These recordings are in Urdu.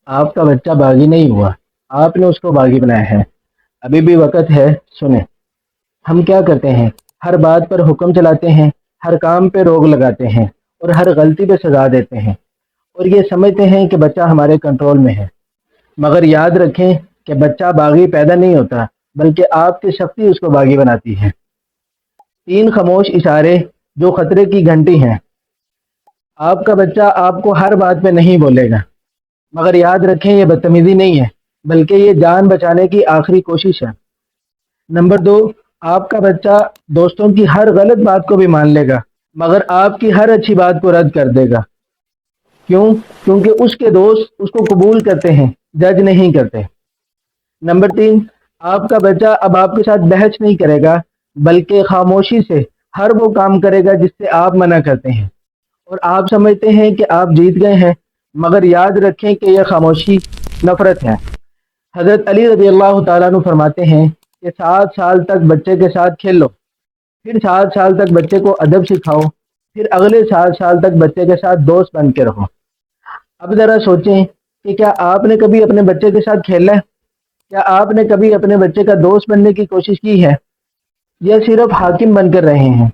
آپ کا بچہ باغی نہیں ہوا، آپ نے اس کو باغی بنایا ہے۔ ابھی بھی وقت ہے، سنیں۔ ہم کیا کرتے ہیں؟ ہر بات پر حکم چلاتے ہیں، ہر کام پہ روک لگاتے ہیں، اور ہر غلطی پہ سزا دیتے ہیں، اور یہ سمجھتے ہیں کہ بچہ ہمارے کنٹرول میں ہے۔ مگر یاد رکھیں کہ بچہ باغی پیدا نہیں ہوتا، بلکہ آپ کی سختی اس کو باغی بناتی ہے۔ تین خاموش اشارے جو خطرے کی گھنٹی ہیں۔ آپ کا بچہ آپ کو ہر بات پہ نہیں بولے گا، مگر یاد رکھیں یہ بدتمیزی نہیں ہے، بلکہ یہ جان بچانے کی آخری کوشش ہے۔ نمبر دو، آپ کا بچہ دوستوں کی ہر غلط بات کو بھی مان لے گا، مگر آپ کی ہر اچھی بات کو رد کر دے گا۔ کیوں؟ کیونکہ اس کے دوست اس کو قبول کرتے ہیں، جج نہیں کرتے۔ نمبر تین، آپ کا بچہ اب آپ کے ساتھ بحث نہیں کرے گا، بلکہ خاموشی سے ہر وہ کام کرے گا جس سے آپ منع کرتے ہیں، اور آپ سمجھتے ہیں کہ آپ جیت گئے ہیں، مگر یاد رکھیں کہ یہ خاموشی نفرت ہے۔ حضرت علی رضی اللہ تعالیٰ عنہ فرماتے ہیں کہ 7 سال تک بچے کے ساتھ کھیلو، پھر 7 سال تک بچے کو ادب سکھاؤ، پھر اگلے 7 سال تک بچے کے ساتھ دوست بن کے رہو۔ اب ذرا سوچیں کہ کیا آپ نے کبھی اپنے بچے کے ساتھ کھیلا ہے؟ کیا آپ نے کبھی اپنے بچے کا دوست بننے کی کوشش کی ہے؟ یا صرف حاکم بن کر رہے ہیں؟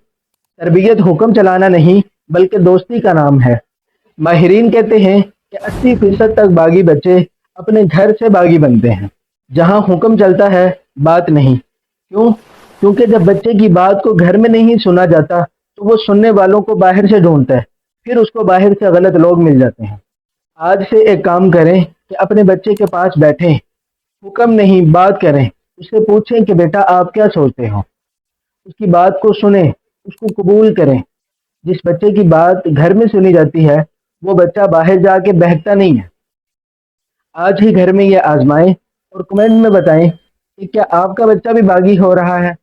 تربیت حکم چلانا نہیں، بلکہ دوستی کا نام ہے۔ ماہرین کہتے ہیں کہ 80% تک باغی بچے اپنے گھر سے باغی بنتے ہیں، جہاں حکم چلتا ہے، بات نہیں۔ کیوں؟ کیونکہ جب بچے کی بات کو گھر میں نہیں سنا جاتا تو وہ سننے والوں کو باہر سے ڈھونڈتا ہے، پھر اس کو باہر سے غلط لوگ مل جاتے ہیں۔ آج سے ایک کام کریں کہ اپنے بچے کے پاس بیٹھیں، حکم نہیں بات کریں، اس سے پوچھیں کہ بیٹا آپ کیا سوچتے ہو، اس کی بات کو سنیں، اس کو قبول کریں۔ جس بچے کی بات گھر میں سنی جاتی ہے وہ بچہ باہر جا کے بہکتا نہیں ہے۔ آج ہی گھر میں یہ آزمائیں اور کمنٹ میں بتائیں کہ کیا آپ کا بچہ بھی باغی ہو رہا ہے۔